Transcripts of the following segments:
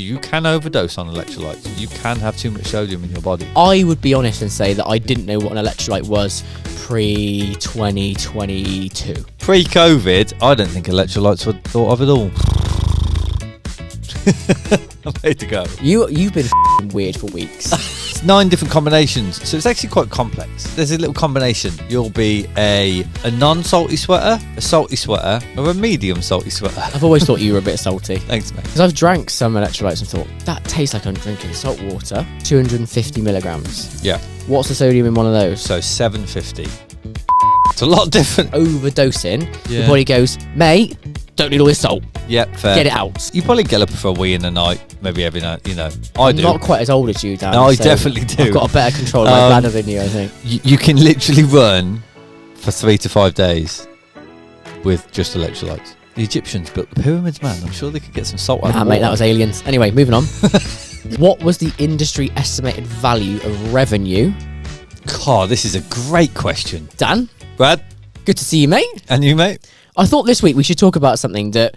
You can overdose on electrolytes. You can have too much sodium in your body. I would be honest and say that I didn't know what an electrolyte was pre-2022. Pre-COVID, I don't think electrolytes were thought of at all. I'm ready to go. You've been weird for weeks. It's 9 different combinations, so it's actually quite complex. There's a little combination. You'll be a non-salty sweater, a salty sweater, or a medium salty sweater. I've always thought you were a bit salty. Thanks, mate. Because I've drank some electrolytes and thought, that tastes like I'm drinking salt water. 250 milligrams. Yeah. What's the sodium in one of those? So 750. It's a lot different. Overdosing. Yeah. Your body goes, mate, don't need all this salt. Yep, fair. Get it out. You probably get up for a wee in the night, maybe every night, I do. I'm not quite as old as you, Dan. No, I so definitely do. I've got a better control of my bladder than you, I think. You can literally run for 3 to 5 days with just electrolytes. The Egyptians built the pyramids, man. I'm sure they could get some salt out of the Mate, water. that was aliens. Anyway, moving on. What was the industry estimated value of revenue? God, this is a great question. Dan? Brad? Good to see you, mate. And you, mate? I thought this week we should talk about something that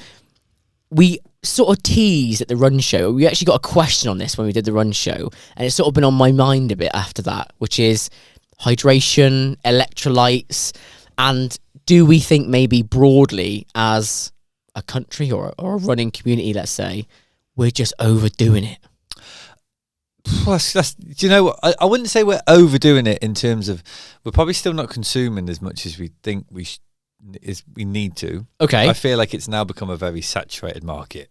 we sort of teased at the run show. We actually got a question on this when we did the run show, and it's sort of been on my mind a bit after that, which is hydration, electrolytes, and do we think maybe broadly as a country or a running community, let's say, we're just overdoing it? Do you know what? I wouldn't say we're overdoing it in terms of we're probably still not consuming as much as we think we need to. Okay. I feel like it's now become a very saturated market.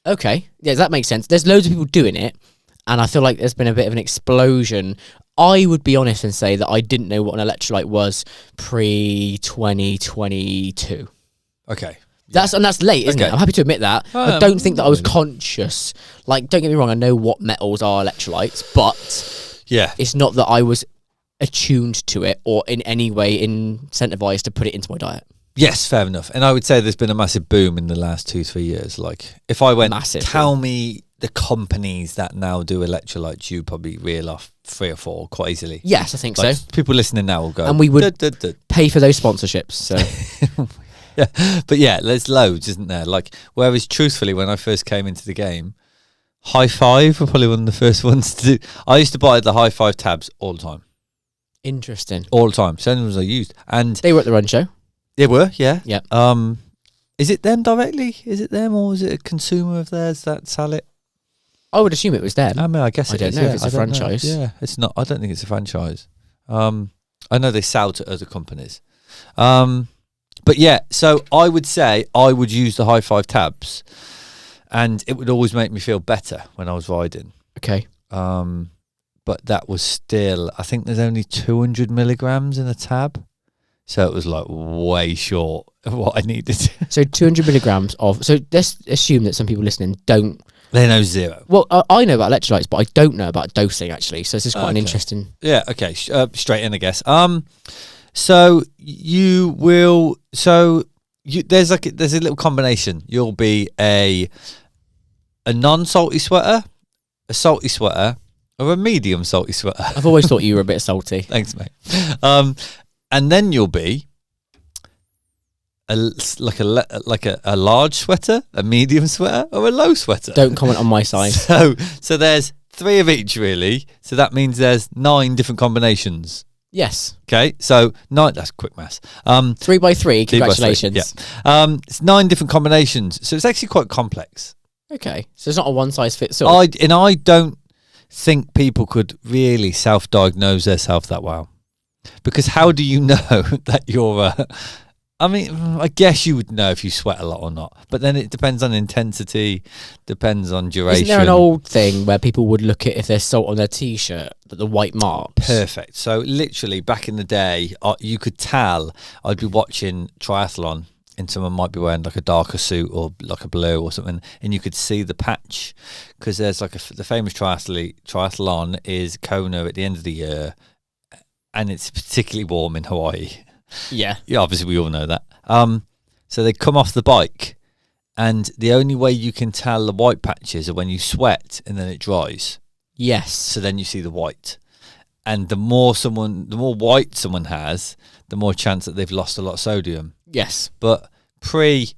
Okay. Yeah, that makes sense. There's loads of people doing it, and I feel like there's been a bit of an explosion. I would be honest and say that I didn't know what an electrolyte was pre-2022. Okay. That's late, isn't it? I'm happy to admit that. I don't think that I was really conscious. Like, don't get me wrong, I know what metals are electrolytes, but yeah, it's not that I was attuned to it or in any way incentivized to put it into my diet. Yes, fair enough. And I would say there's been a massive boom in the last 2-3 years. Like, if I went, tell me the companies that now do electrolytes, you probably reel off 3 or 4 quite easily. Yes, I think so. People listening now will go, and we would pay for those sponsorships. So. Yeah, but yeah, there's loads, isn't there? Like, whereas truthfully, when I first came into the game, High Five were probably one of the first ones to do. I used to buy the High Five tabs all the time. Interesting. All the time. Same ones I used, and they were at the run show. They were, yeah. Yeah. Is it them directly? Is it them, or is it a consumer of theirs that sell it? I would assume it was them. I mean, I guess I don't know if it's a franchise. Yeah, it's not. I don't think it's a franchise. I know they sell to other companies. But yeah, so I would say I would use the High Five tabs, and it would always make me feel better when I was riding. Okay. But that was still, I think there's only 200 milligrams in a tab. So it was like way short of what I needed. So 200 milligrams of, so let's assume that some people listening don't. They know zero. Well, I know about electrolytes, but I don't know about dosing actually. So this is quite an interesting. Yeah, okay. Straight in, I guess. So you will, there's a little combination. You'll be a non-salty sweater, a salty sweater, or a medium salty sweater. I've always thought you were a bit salty. Thanks, mate. And then you'll be a large sweater, a medium sweater, or a low sweater. Don't comment on my size. So there's 3 of each really. So that means there's 9 different combinations. Yes. Okay, so 9. That's quick maths. 3 by 3. Congratulations. 3 by 3, yeah. It's 9 different combinations, so it's actually quite complex. Okay, so it's not a one size fits all. I don't think people could really self-diagnose themselves that well, because how do you know that you're? I mean, I guess you would know if you sweat a lot or not, but then it depends on intensity, depends on duration. Isn't there an old thing where people would look at if there's salt on their t-shirt, the white marks? Perfect. So literally back in the day, you could tell. I'd be watching triathlon and someone might be wearing like a darker suit or like a blue or something, and you could see the patch, because there's like the famous triathlon is Kona at the end of the year, and it's particularly warm in Hawaii. Yeah. Yeah, obviously we all know that. So they come off the bike, and the only way you can tell the white patches are when you sweat and then it dries. Yes. So then you see the white. And the more white someone has, the more chance that they've lost a lot of sodium. Yes. But maybe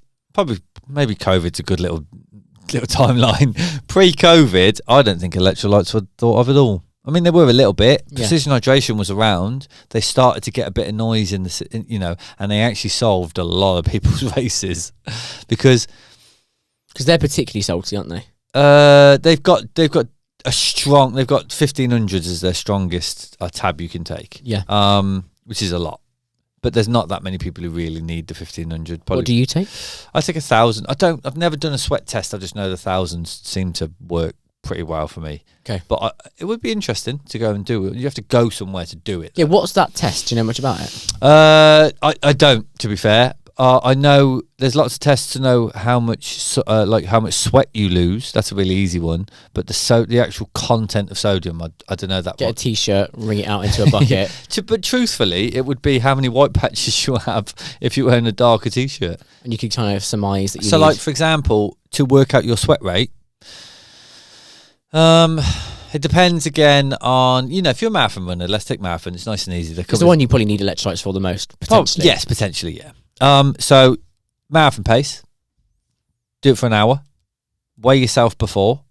COVID's a good little little timeline. Pre-COVID, I don't think electrolytes were thought of at all. I mean, they were a little bit. Precision hydration was around. They started to get a bit of noise and they actually solved a lot of people's races because they're particularly salty, aren't they? They've got 1500s as their strongest tab you can take. Yeah. Which is a lot. But there's not that many people who really need the 1500. Probably. What do you take? I take 1000. I've never done a sweat test. I just know the 1000s seem to work pretty well for me. Okay. But it would be interesting to go and do it. You have to go somewhere to do it. Yeah, what's that test? Do you know much about it? I don't, to be fair. I know there's lots of tests to know how much how much sweat you lose. That's a really easy one. But the actual content of sodium, I don't know that. Get a t-shirt, wring it out into a bucket. But truthfully, it would be how many white patches you have if you're wearing a darker t-shirt. And you could kind of surmise that you So, need... like, for example, to work out your sweat rate, it depends again on, if you're a marathon runner, let's take marathon. It's nice and easy. It's the one you probably need electrolytes for the most, potentially. Yes, potentially, yeah. So marathon pace, do it for an hour, weigh yourself before,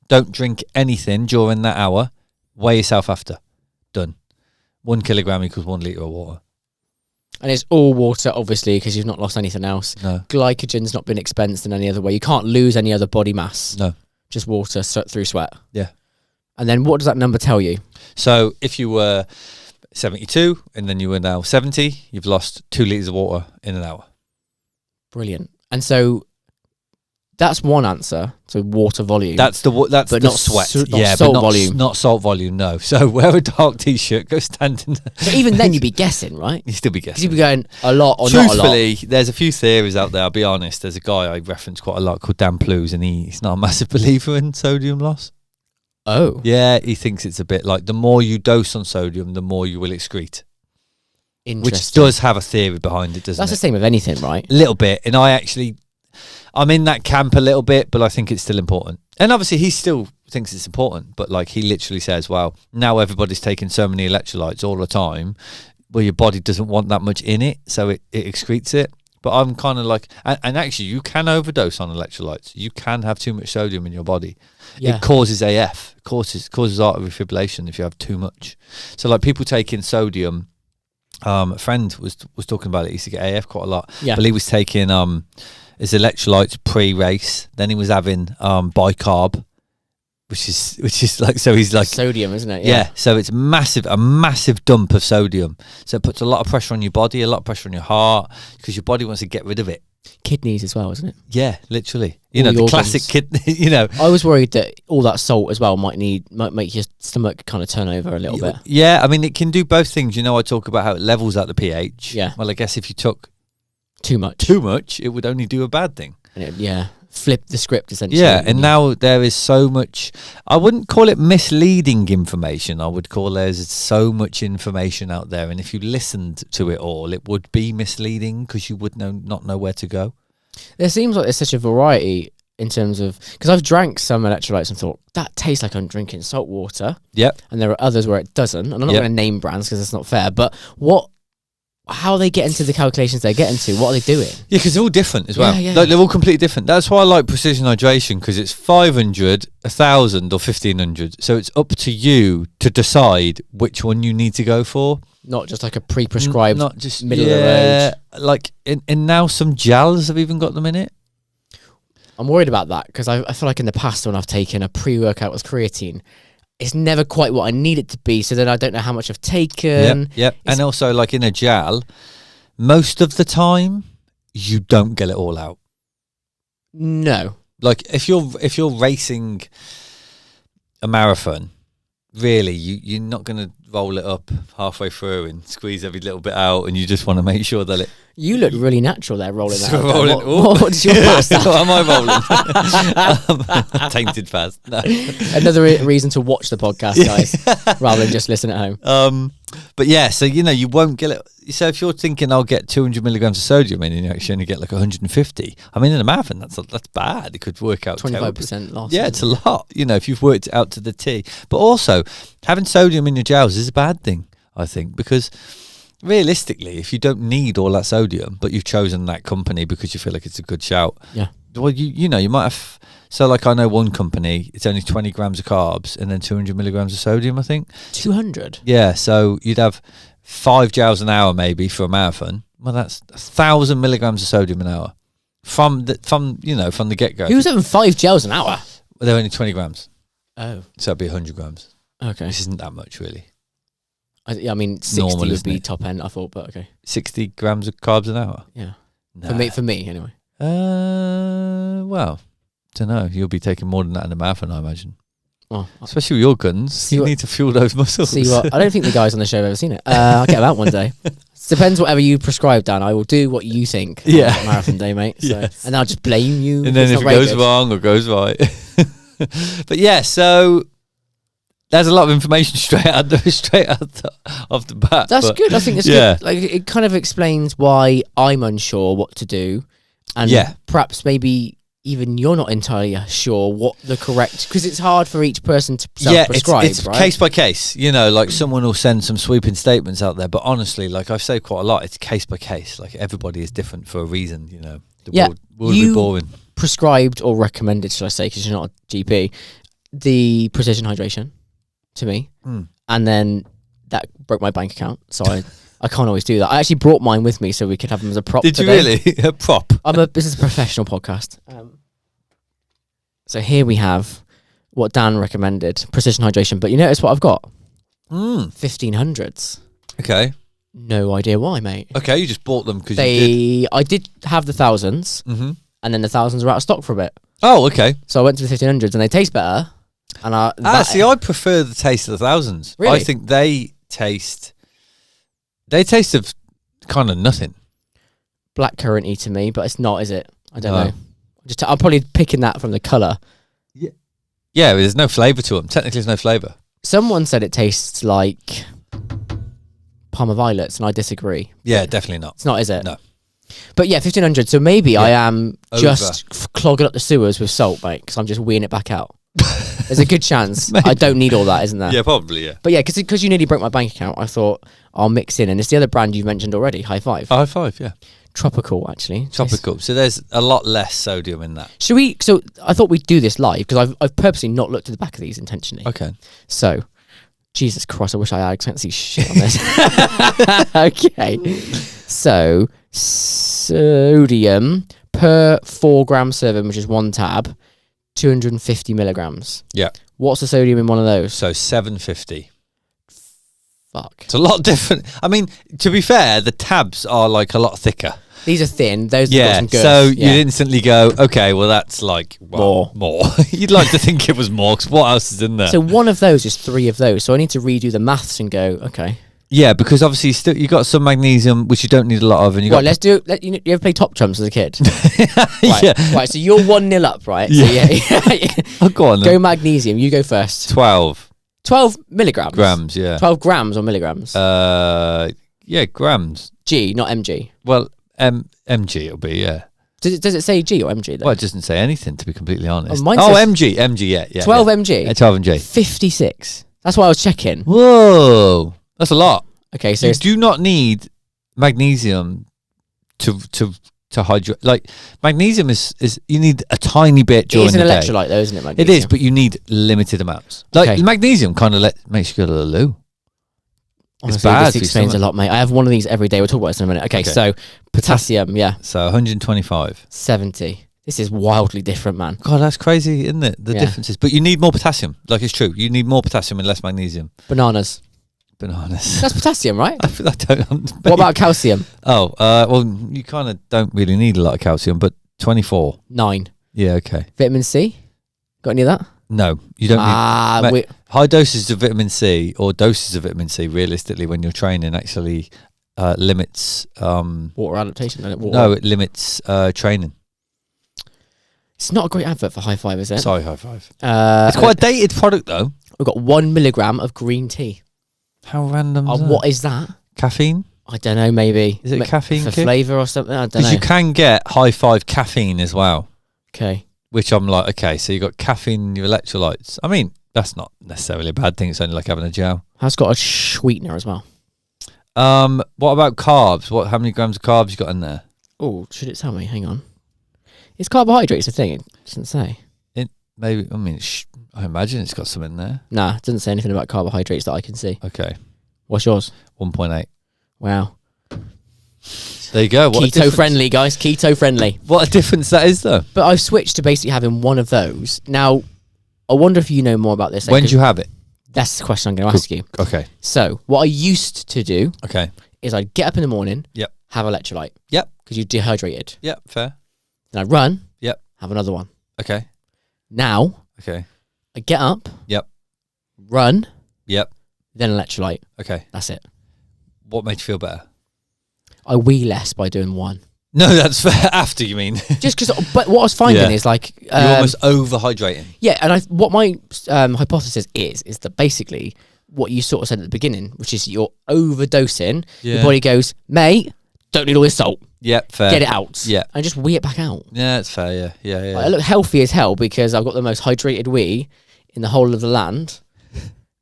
don't drink anything during that hour, weigh yourself after, done. 1 kilogram equals 1 litre of water. And it's all water, obviously, because you've not lost anything else. No. Glycogen's not been expensed in any other way. You can't lose any other body mass. No. Just water through sweat. Yeah. And then what does that number tell you? So if you were 72 and then you were now 70, you've lost 2 litres of water in an hour. Brilliant. And so that's one answer. So water volume. That's the but the not sweat. Not salt volume. Not salt volume, no. So wear a dark t-shirt, go stand in But even then you'd be guessing, right? You'd still be guessing. You'd be going a lot or not a lot. Truthfully, there's a few theories out there, I'll be honest. There's a guy I reference quite a lot called Dan Plews, and he's not a massive believer in sodium loss. Oh. Yeah, he thinks it's a bit like the more you dose on sodium, the more you will excrete. Which does have a theory behind it, doesn't That's it? the same with anything, right? A little bit. And I'm in that camp a little bit, but I think it's still important. And obviously he still thinks it's important, but like he literally says, well, now everybody's taking so many electrolytes all the time, well, your body doesn't want that much in it, so it excretes it. But I'm kind of like, and actually you can overdose on electrolytes. You can have too much sodium in your body. Yeah. It causes AF, causes artery fibrillation if you have too much. So like people taking sodium, a friend was talking about it. He used to get AF quite a lot. Yeah. But he was taking his electrolytes pre-race. Then he was having bicarb, which is like, so he's like sodium, isn't it? Yeah. So it's a massive dump of sodium. So it puts a lot of pressure on your body, a lot of pressure on your heart, because your body wants to get rid of it. Kidneys as well, isn't it? Yeah, literally. The classic kidney. I was worried that all that salt as well might make your stomach kind of turn over a little bit. Yeah, I mean it can do both things. I talk about how it levels out the pH. Yeah. Well, I guess if you took too much, it would only do a bad thing. And flip the script essentially. Yeah, and now there is so much, I wouldn't call it misleading information, I would call there's so much information out there, and if you listened to it all, it would be misleading because you would not know where to go. There seems like there's such a variety in terms of, because I've drank some electrolytes and thought, that tastes like I'm drinking salt water. Yep. And there are others where it doesn't, and I'm not going to name brands because that's not fair, but how they get into the calculations they're getting to, what are they doing? Yeah, because they're all different as well. Yeah. They're all completely different. That's why I like precision hydration, because it's 500, 1,000 or 1,500. So it's up to you to decide which one you need to go for. Not just like a pre-prescribed, not just middle of the road. Like, and now some gels have even got them in it. I'm worried about that because I feel like in the past when I've taken a pre-workout with creatine, it's never quite what I need it to be, so then I don't know how much I've taken. Yep. And also, like in a gel, most of the time, you don't get it all out. No. Like, if you're racing a marathon, really, you're not going to roll it up halfway through and squeeze every little bit out, and you just want to make sure that it... You look really natural there, rolling that. What did your past? Am I rolling? Tainted fast. No. Another reason to watch the podcast, guys, rather than just listen at home. But yeah, so you won't get it. So if you're thinking I'll get 200 milligrams of sodium in, and you actually only get like 150. I mean, in a marathon, that's bad. It could work out 25% loss. Yeah, it's a lot. If you've worked it out to the T. But also, having sodium in your gels is a bad thing, I think, because realistically, if you don't need all that sodium, but you've chosen that company because you feel like it's a good shout, Well, you know, you might have. So, like, I know one company, it's only 20 grams of carbs and then 200 milligrams of sodium, I think. 200? Yeah, so you'd have 5 joules an hour maybe for a marathon. Well, that's 1,000 milligrams of sodium an hour from the get-go. Who's having 5 gels an hour? Well, they're only 20 grams. Oh. So it'd be 100 grams. Okay. This isn't that much, really. I mean, 60 normal, would be it? top end, I thought, but okay. 60 grams of carbs an hour? Yeah. Nah. For me, anyway. Well, don't know. You'll be taking more than that in a marathon, I imagine. Oh, especially with your guns. You need to fuel those muscles. See what? I don't think the guys on the show have ever seen it. I'll get them out one day. Depends whatever you prescribe, Dan. I will do what you think. Yeah. On marathon day, mate. So, Yes. and I'll just blame you. And then if it goes wrong or goes right. But yeah, so there's a lot of information straight out off the bat. That's good. I think it's yeah. good. Like, it kind of explains why I'm unsure what to do, and perhaps maybe even you're not entirely sure what the correct, because it's hard for each person to self-prescribe. It's right? case by case. You know, like someone will send some sweeping statements out there, but honestly, like I've said quite a lot, it's case by case. Like everybody is different for a reason. You know, the world would be boring. Prescribed or recommended, should I say, because you're not a GP, the precision hydration to me, and then that broke my bank account, so I can't always do that. I actually brought mine with me so we could have them as a prop. Did today. you really? A prop? This is a professional podcast. So here we have what Dan recommended, precision hydration. But you notice what I've got? 1500s. Okay. No idea why, mate. Okay, you just bought them because you did. I did have the thousands, and then the thousands were out of stock for a bit. Oh, okay. So I went to the 1500s, and they taste better. And see, I prefer the taste of the thousands. Really? I think they taste of kind of nothing. Blackcurranty to me, but it's not, is it? I don't know. I'm probably picking that from the colour. Yeah, there's no flavour to them. Technically, there's no flavour. Someone said it tastes like Parma Violets, and I disagree. Yeah, definitely not. It's not, is it? No. But yeah, 1500. So maybe I am just clogging up the sewers with salt, mate, because I'm just weeing it back out. There's a good chance. I don't need all that, isn't there? Yeah, probably, yeah. But yeah, because you nearly broke my bank account, I thought I'll mix in. And it's the other brand you mentioned already, High Five. High Five, yeah. Tropical, actually. Tropical. So there's a lot less sodium in that. Should we? So I thought we'd do this live because I've purposely not looked at the back of these intentionally. Okay. So, Jesus Christ, I wish I can't see shit on this. Okay. So, sodium per 4 gram serving, which is 1 tab, 250 milligrams. Yeah. What's the sodium in one of those? So 750. Fuck. It's a lot different. I mean, to be fair, the tabs are like a lot thicker. These are thin. Those have got some girth. So you'd instantly go, okay, well, that's like more. You'd like to think it was more, because what else is in there? So one of those is 3 of those. So I need to redo the maths and go, okay. Yeah, because obviously you got some magnesium, which you don't need a lot of, and you got. Let's do. You ever play Top Trumps as a kid? Right. Yeah. Right. So you're 1-0 up, right? Yeah. So Oh, go on. Then. Go magnesium. You go first. 12 milligrams. grams. Yeah. 12 grams or milligrams? Yeah, grams. G, not mg. Well, mg it'll be, yeah. Does it say G or mg though? Well, it doesn't say anything, to be completely honest. Mine says mg, yeah. 12 mg. 12 mg. 56. That's why I was checking. Whoa, that's a lot. Okay, so you do not need magnesium to hydrate. Like magnesium is you need a tiny bit during the day. It is an electrolyte though, isn't it? Magnesium? It is, but you need limited amounts. Like magnesium kind of makes you go to the loo. Honestly, it's bad. This explains a lot, mate. I have one of these every day. We'll talk about this in a minute. Okay. So potassium, yeah. So 125. 70. This is wildly different, man. God, that's crazy, isn't it? The differences. But you need more potassium. Like, it's true. You need more potassium and less magnesium. Bananas. That's potassium, right? I don't. What about calcium? Oh, well, you kind of don't really need a lot of calcium, but 24. 9. Yeah, okay. Vitamin C? Got any of that? No, you don't need... High doses of vitamin C, or doses of vitamin C, realistically, when you're training, actually limits... water adaptation. No, it limits training. It's not a great advert for High Five, is it? Sorry, High Five. It's quite a dated product, though. We've got 1 milligram of green tea. How random is that? What is that? Caffeine? I don't know, maybe. Is it caffeine for kick? flavour or something? I don't know. Because you can get High Five caffeine as well. Okay. Which I'm like, okay, so you got caffeine in your electrolytes. I mean, that's not necessarily a bad thing. It's only like having a gel. It's got a sweetener as well. What about carbs? How many grams of carbs you got in there? Oh, should it tell me? Hang on. Is carbohydrates a thing? It doesn't say. Maybe. I mean, I imagine it's got some in there. Nah, it doesn't say anything about carbohydrates that I can see. Okay. What's yours? 1.8. Wow. There you go. What Keto friendly, guys. Keto friendly. What a difference that is, though. But I've switched to basically having one of those. Now, I wonder if you know more about this. When do you have it? That's the question I'm going to ask you. Okay. So, what I used to do is I'd get up in the morning, Yep. have electrolyte. Yep. Because you're dehydrated. Yep, fair. Then I'd run. Yep. Have another one. Okay. Now, Okay. I get up. Yep. Run. Yep. Then electrolyte. Okay. That's it. What made you feel better? I wee less by doing one. No, that's fair. After, you mean? Just because, but what I was finding is like... You're almost overhydrating. Yeah, and what my hypothesis is that basically what you sort of said at the beginning, which is you're overdosing, your body goes, mate, don't need all this salt. Yep, fair. Get it out. Yeah. And just wee it back out. Yeah, that's fair, yeah. Like, I look healthy as hell because I've got the most hydrated wee in the whole of the land.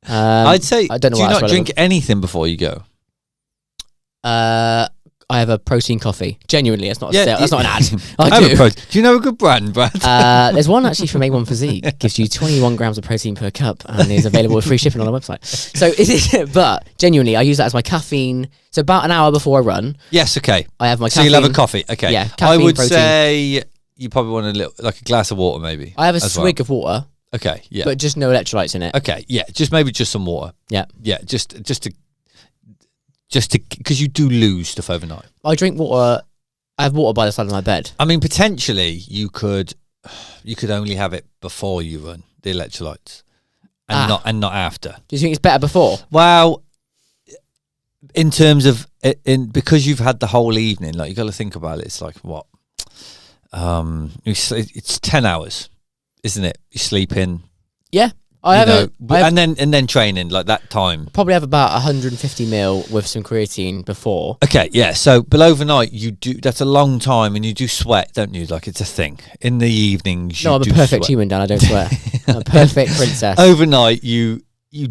I'd say, I don't know do you why not drink anything before you go? I have a protein coffee. Genuinely, that's not a sale. That's not an ad. I do. Do you know a good brand, Brad? There's one actually from A1 Physique. Gives you 21 grams of protein per cup and is available with free shipping on our website. So, but genuinely, I use that as my caffeine. So about an hour before I run. Yes, okay. I have my So caffeine. you'll have a coffee, okay. Yeah, I would protein. say you probably want like a glass of water, maybe. I have a swig of water. Okay, yeah. But just no electrolytes in it. Okay, yeah. Just some water. Yeah. Yeah, just to, because you do lose stuff overnight. I drink water. I have water by the side of my bed. I mean, potentially you could only have it before you run the electrolytes, and not after. Do you think it's better before? Well, in terms of because you've had the whole evening, like you got to think about it. It's like what? It's 10 hours, isn't it? You sleep in. Yeah. and then training like that time. Probably have about 150 mil with some creatine before. Okay, yeah. So, but overnight you do. That's a long time, and you do sweat, don't you? Like it's a thing. In the evenings, No, I'm a perfect human, Dan. I don't sweat. I'm a perfect princess. Overnight, you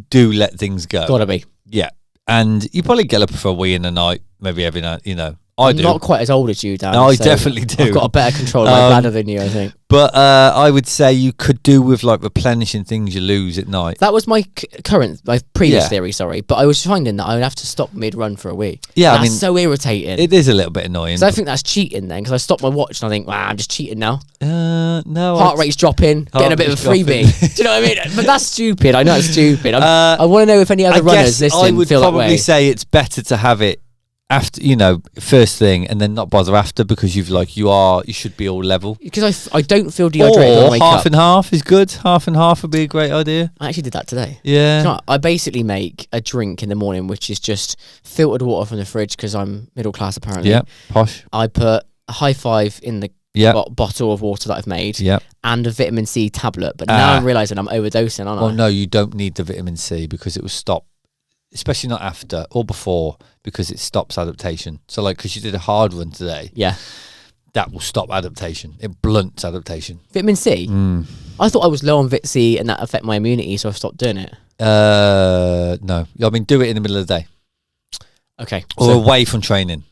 do let things go. Gotta be. Yeah, and you probably get up for a wee in the night, maybe every night. You know, I'm not quite as old as you, Dan. I definitely do. I've got a better control of my bladder than you, I think. But I would say you could do with like replenishing things you lose at night. That was my previous theory, sorry. But I was finding that I would have to stop mid-run for a week. Yeah, I mean, that's so irritating. It is a little bit annoying. So I think that's cheating then, because I stopped my watch and I think, wow, I'm just cheating now. No. Heart rate's dropping, getting a bit of a freebie. Do you know what I mean? But that's stupid. I know it's stupid. I want to know if any other runners listening feel that way. I would probably say it's better to have it after, first thing, and then not bother after, because you should be all level. Because I don't feel dehydrated when I wake half up. and half is good. Half and half would be a great idea. I actually did that today. Yeah. You know, I basically make a drink in the morning, which is just filtered water from the fridge because I'm middle class apparently. Yeah, posh. I put a high five in the bottle of water that I've made, and a vitamin C tablet. But now I'm realising I'm overdosing, aren't I? Well, no, you don't need the vitamin C because it will stop, especially not after or before, because it stops adaptation. So like, because you did a hard run today, that will stop adaptation. It blunts adaptation. Vitamin C? I thought I was low on Vit C and that affect my immunity, so I've stopped doing it. No. I mean, do it in the middle of the day. Okay. Or away from training.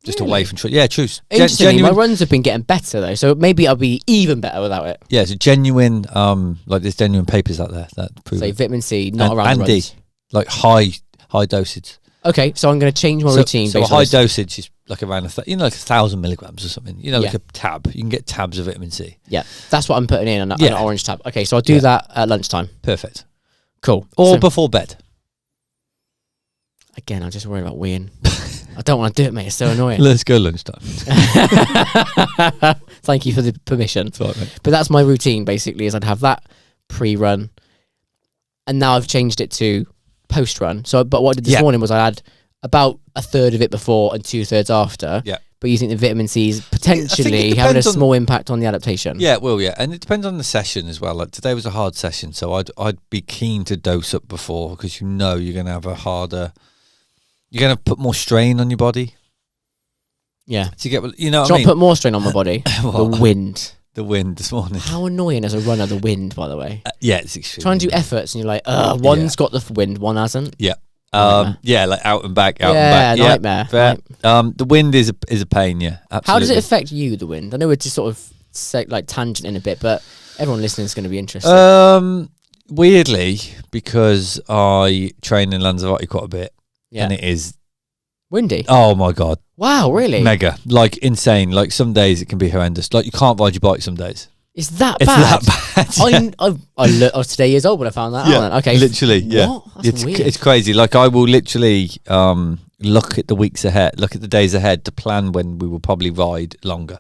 Just away from training. Yeah, true. Interestingly, my runs have been getting better though, so maybe I'll be even better without it. Yeah, so genuine, like there's genuine papers out there that prove it. Vitamin C, not around and runs. D, like high dosage. Okay, so I'm going to change my routine. So a high dosage is like around like 1,000 milligrams or something. Like a tab. You can get tabs of vitamin C. Yeah, that's what I'm putting in an orange tab. Okay, so I'll do that at lunchtime. Perfect. Cool. Or before bed. Again, I'm just worried about weeing. I don't want to do it, mate. It's so annoying. Let's go lunchtime. Thank you for the permission. That's right, mate. But that's my routine basically. Is I'd have that pre-run, and now I've changed it to post-run. So, but what I did this morning was I had about a third of it before and 2/3 after. Yeah. But you think the vitamin C is potentially having a small impact on the adaptation? Yeah, it will. Yeah, and it depends on the session as well. Like today was a hard session, so I'd be keen to dose up before, because you're going to have a harder. You're going to put more strain on your body. Yeah. To get, what I mean? Put more strain on my body? The wind. The wind this morning. How annoying as a runner, the wind, by the way. Yeah, it's extreme. Try and do efforts and you're like, one's got the wind, one hasn't. Yeah. Like out and back, nightmare. The wind is a pain, yeah. Absolutely. How does it affect you, the wind? I know it's just sort of like tangent in a bit, but everyone listening is going to be interested. Weirdly, because I train in Lanzarote quite a bit, and it is windy. Oh my god! Wow, really? Mega, like insane. Like some days it can be horrendous. Like you can't ride your bike some days. Is that It's bad? that bad. Yeah. I was today years old when I found that out. Okay, literally, yeah. What? That's weird. It's crazy. Like I will literally look at the weeks ahead, look at the days ahead to plan when we will probably ride longer,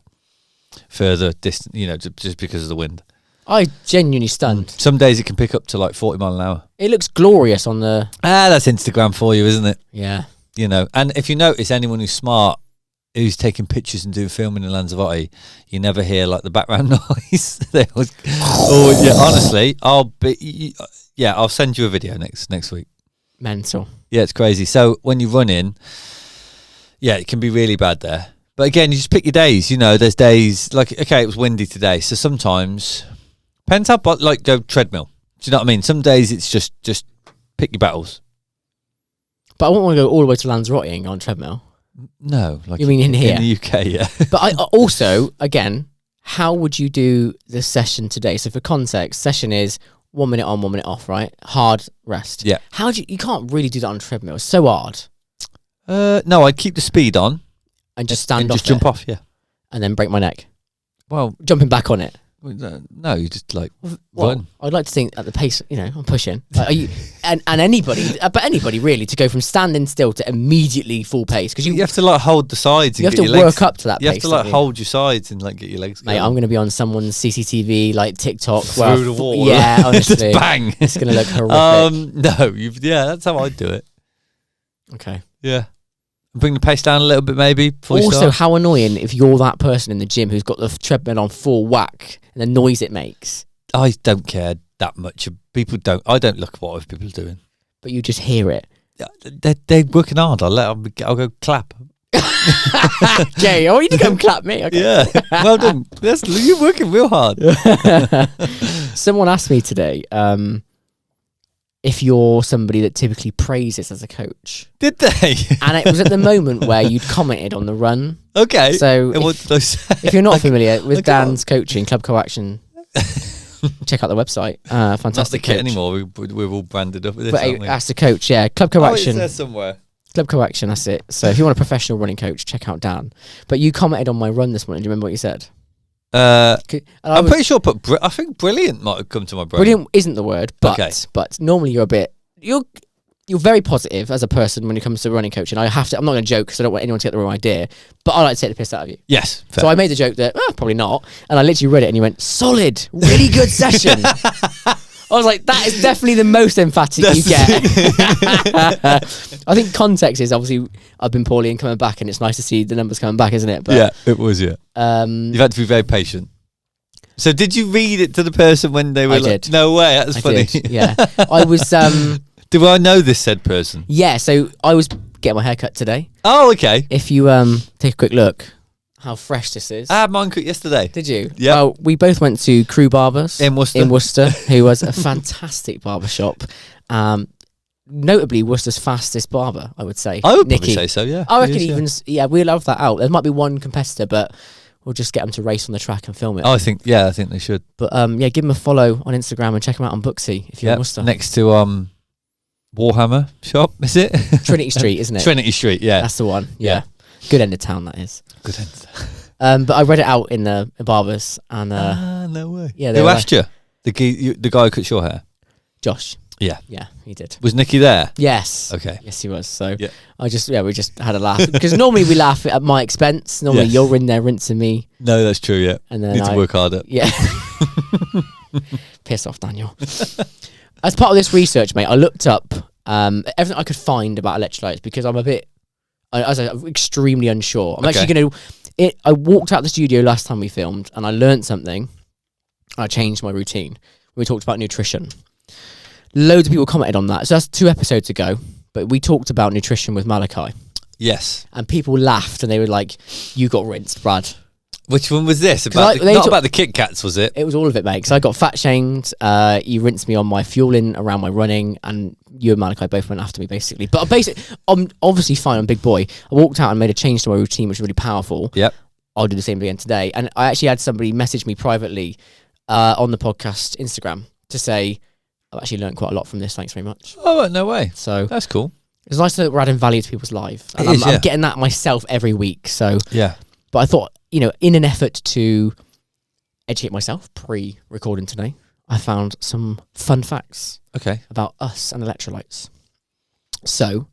further distance. You know, just because of the wind. I genuinely stunned. Some days it can pick up to like 40 mile an hour. It looks glorious on the. That's Instagram for you, isn't it? Yeah. You know, and if you notice, anyone who's smart, who's taking pictures and doing filming in Lanzarote, you never hear like the background noise. They always, honestly, I'll send you a video next week. Mental. Yeah, it's crazy. So when you run in, it can be really bad there. But again, you just pick your days. You know, there's days like, okay, it was windy today, so sometimes depends how, like, go treadmill. Do you know what I mean? Some days it's just pick your battles. But I won't want to go all the way to Lanzarote and go on treadmill. No, like you mean in here? In the UK, yeah. But I also, again, how would you do the session today? So for context, session is 1 minute on, 1 minute off, right? Hard rest. Yeah. How do you can't really do that on treadmill. It's so hard. No, I'd keep the speed on and just stand and off just jump off, yeah. And then break my neck. Well, jumping back on it. No, you just like run. I'd like to think at the pace, I'm pushing. Are you, and anybody, but anybody really, to go from standing still to immediately full pace, because you have to like hold the sides. You have to work up to that. You pace, have to like hold your sides and like get your legs going. Mate, I'm going to be on someone's CCTV, like TikTok, through the wall. Yeah, honestly, just bang. It's going to look horrific. No, that's how I'd do it. Okay. Yeah. Bring the pace down a little bit, maybe. Also, how annoying if you're that person in the gym who's got the treadmill on full whack and the noise it makes. I don't care that much. People don't. I don't look at what other people are doing. But you just hear it. They're working hard. I'll go clap. Jay, you to come clap me. Okay. Yeah. Well done. You're working real hard. Someone asked me today, if you're somebody that typically praises as a coach. Did they? And it was at the moment where you'd commented on the run. Okay. So if you're not familiar with Dan's coaching, Club Coaction, check out the website. Fantastic. Not the kit anymore. We're all branded up with this, aren't we? That's the coach, yeah. Club Coaction. It's there somewhere. Club Coaction, that's it. So if you want a professional running coach, check out Dan. But you commented on my run this morning. Do you remember what you said? I'm pretty sure, but I think brilliant might have come to my brain. Brilliant isn't the word, but normally you're very positive as a person when it comes to running coaching. I'm not going to joke because I don't want anyone to get the wrong idea, but I like to take the piss out of you. Yes. Fair. So I made the joke that probably not, and I literally read it and he went, solid, really good session. I was like, that is definitely the most emphatic you get. I think context is obviously I've been poorly and coming back, and it's nice to see the numbers coming back, isn't it? But, yeah, it was, yeah. You've had to be very patient. So did you read it to the person when they were did. No way, that's funny. Did, yeah. I was... Do I know this said person? Yeah, so I was getting my hair cut today. Oh, okay. If you take a quick look how fresh this is. I had mine cut yesterday. Did you? Yeah. Well, we both went to Crew Barbers in Worcester, who was a fantastic barbershop. Notably, Worcester's fastest barber, I would say. I would Nikki. probably say so, yeah. I reckon we love that out. There might be one competitor, but we'll just get them to race on the track and film it. Oh, I think they should. But give them a follow on Instagram and check them out on Booksy if you're in Worcester. Next to Warhammer shop, is it? Trinity Street, isn't it? Trinity Street, yeah. That's the one. Yeah. Good end of town, that is. Good end of town. But I read it out in the barbers and no way. Yeah, who asked you? The guy who cuts your hair? Josh. Yeah. Yeah, he did. Was Nikki there? Yes. Okay. Yes, he was. So yeah. we just had a laugh. Because normally we laugh at my expense. Normally you're in there rinsing me. No, that's true, yeah. And then need to work harder. Yeah. Piss off, Daniel. As part of this research, mate, I looked up everything I could find about electrolytes because I'm extremely unsure. I'm actually going to... I walked out the studio last time we filmed and I learned something. I changed my routine. We talked about nutrition. Loads of people commented on that. So that's 2 episodes ago. But we talked about nutrition with Malachi. Yes. And people laughed and they were like, you got rinsed, Brad. Which one was this? Not about the Kit Kats, was it? It was all of it, mate. So I got fat shamed. You rinsed me on my fueling around my running, and you and Malachi both went after me, basically. But I'm obviously fine. I'm a big boy. I walked out and made a change to my routine, which was really powerful. Yep. I'll do the same again today. And I actually had somebody message me privately on the podcast Instagram to say, I've actually learned quite a lot from this. Thanks very much. Oh, no way. So That's cool. it's nice that we're adding value to people's lives. And I'm getting that myself every week. So, Yeah. but I thought, in an effort to educate myself pre-recording today, I found some fun facts Okay. about us and electrolytes. So,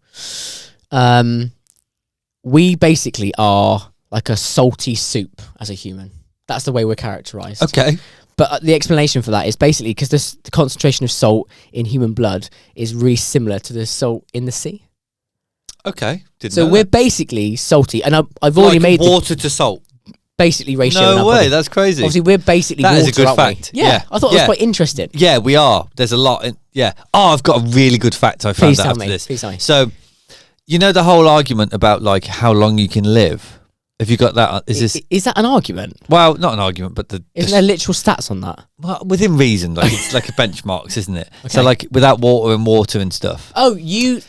we basically are like a salty soup as a human. That's the way we're characterized. Okay. But the explanation for that is basically because the concentration of salt in human blood is really similar to the salt in the sea. Okay. So we're basically salty. And I've already made water to salt. basically ratio. in No our way. body. That's crazy. Obviously, we're basically That water, is a good aren't we? fact. Yeah. I thought it was quite interesting. Yeah, we are. There's a lot. Yeah. Oh, I've got a really good fact I found Please out tell after me. this. Please tell me. So, the whole argument about like how long you can live. Have you got that? Is that an argument? Well, not an argument, but Isn't there literal stats on that? well, within reason, like it's like a benchmarks, isn't it? Okay. So like without water and stuff. Oh, you...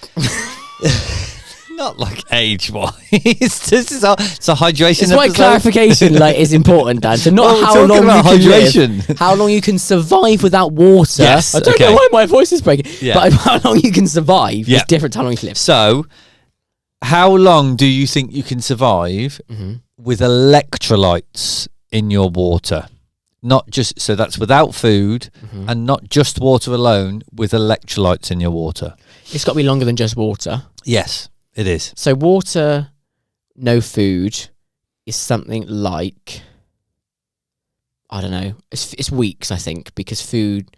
Not like age-wise. It's a hydration. It's why episode. clarification is important, Dan. So not Well, we're how talking long about you can hydration. live, how long you can survive without water. Yes, I don't okay. know why my voice is breaking. Yeah. But how long you can survive Yeah. is different to how long you can live. So, how long do you think you can survive with electrolytes in your water? Not just so that's without food and not just water alone, with electrolytes in your water. It's got to be longer than just water. Yes, it is. So water, no food, is something like, I don't know, it's weeks, I think, because food,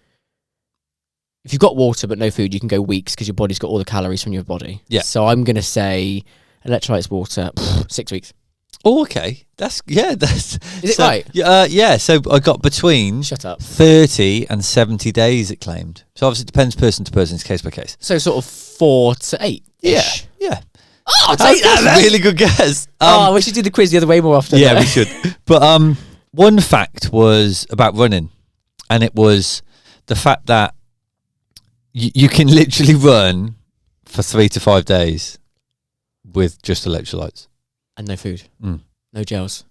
if you've got water but no food, you can go weeks because your body's got all the calories from your body. Yeah. So I'm going to say electrolytes, water, 6 weeks. Oh, okay. That's Is it right? Yeah. So I got between Shut up. 30 and 70 days. It claimed. So obviously it depends person to person. It's case by case. So sort of 4 to 8. Yeah. Oh, I'll take that. That's a really good guess. We should do the quiz the other way more often. Yeah, we should. But one fact was about running, and it was the fact that you can literally run for 3 to 5 days with just electrolytes. And no food. Mm. No gels.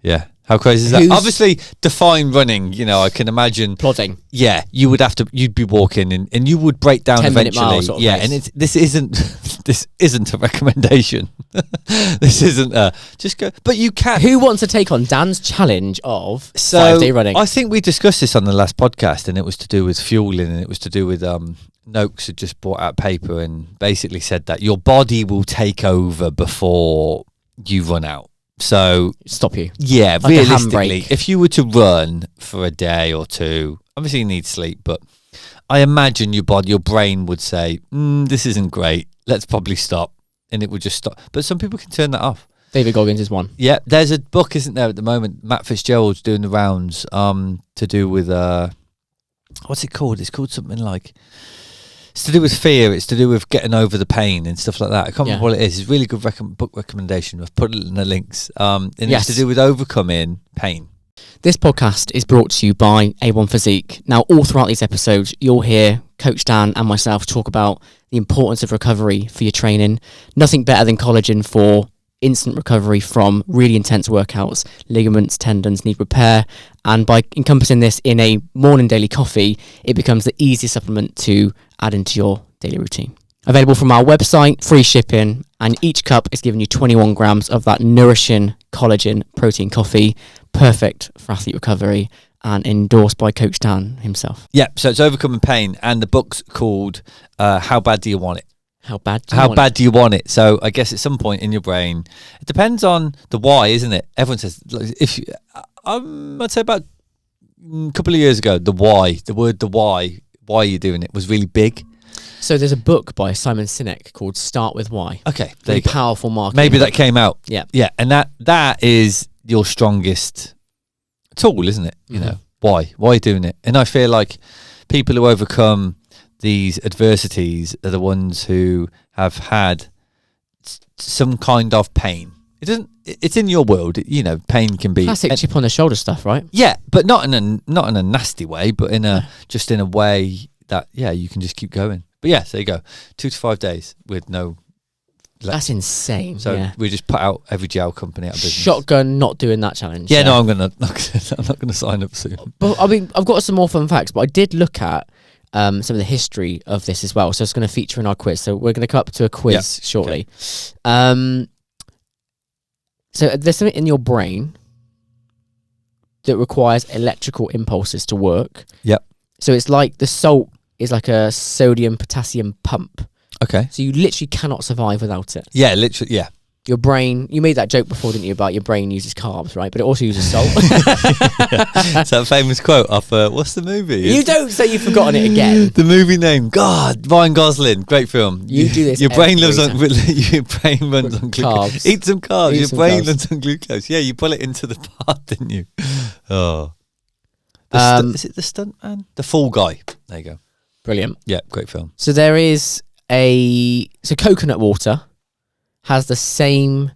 Yeah. How crazy is that? Who's- Obviously, define running, I can imagine. Plodding. Yeah, you'd be walking and you would break down 10-minute eventually. mile sort of Yeah, pace. and this isn't a recommendation. This isn't just go, but you can. Who wants to take on Dan's challenge of So 5-day running? I think we discussed this on the last podcast, and it was to do with fueling, and it was to do with Noakes had just brought out paper and basically said that your body will take over before you run out. So Stop you. yeah, Like a realistically, handbrake. if you were to run for a day or two, obviously you need sleep, but I imagine your brain would say, this isn't great, let's probably stop, and it would just stop. But some people can turn that off. David Goggins is one. Yeah, there's a book, isn't there, at the moment? Matt Fitzgerald's doing the rounds to do with, what's it called? It's called something like, it's to do with fear. It's to do with getting over the pain and stuff like that. I can't remember what it is. It's a really good book recommendation. I've put it in the links. And it's to do with overcoming pain. This podcast is brought to you by A1 Physique. Now, all throughout these episodes, you'll hear Coach Dan and myself talk about the importance of recovery for your training. Nothing better than collagen for instant recovery from really intense workouts. Ligaments, tendons need repair. And by encompassing this in a morning daily coffee, it becomes the easiest supplement to add into your daily routine. Available from our website, free shipping, and each cup is giving you 21 grams of that nourishing collagen protein coffee, perfect for athlete recovery, and endorsed by Coach Dan himself. Yeah, so it's overcoming pain, and the book's called How Bad Do You Want It? How bad Do you want it? So I guess at some point in your brain, it depends on the why, isn't it? Everyone says, if you, I'd say about a couple of years ago, the word why are you doing it was really big. So there's a book by Simon Sinek called Start With Why. Okay, there Very you go. powerful marketing. Maybe that came out. Yeah. Yeah, and that is your strongest tool, isn't it? You know, why are you doing it? And I feel like people who overcome these adversities are the ones who have had some kind of pain. It's in your world, pain can be classic chip on the shoulder stuff, right? yeah, but not in a nasty way, but in a way that you can just keep going. But yeah, there you go. 2 to 5 days with no That's insane. So yeah. we just put out every gel company out of business. Shotgun not doing that challenge. Yeah, no, I'm not gonna sign up soon. But I mean, I've got some more fun facts, but I did look at some of the history of this as well. So it's going to feature in our quiz. So we're going to come up to a quiz shortly. Okay. So there's something in your brain that requires electrical impulses to work. Yep. So it's like the salt is like a sodium potassium pump. Okay. So you literally cannot survive without it. Yeah, literally. Yeah. Your brain, you made that joke before, didn't you, about your brain uses carbs, right? But it also uses salt. It's that famous quote off, what's the movie? You don't say you've forgotten it again. The movie name. God, Ryan Gosling. Great film. You do this Your brain lives on, time. your brain runs on glucose. Carbs. Eat some carbs. Eat Your some brain carbs. runs on glucose. Yeah, you pull it into the part, didn't you? Oh. Is it The Stunt Man? The Fall Guy. There you go. Brilliant. Yeah, great film. So there is so coconut water has the same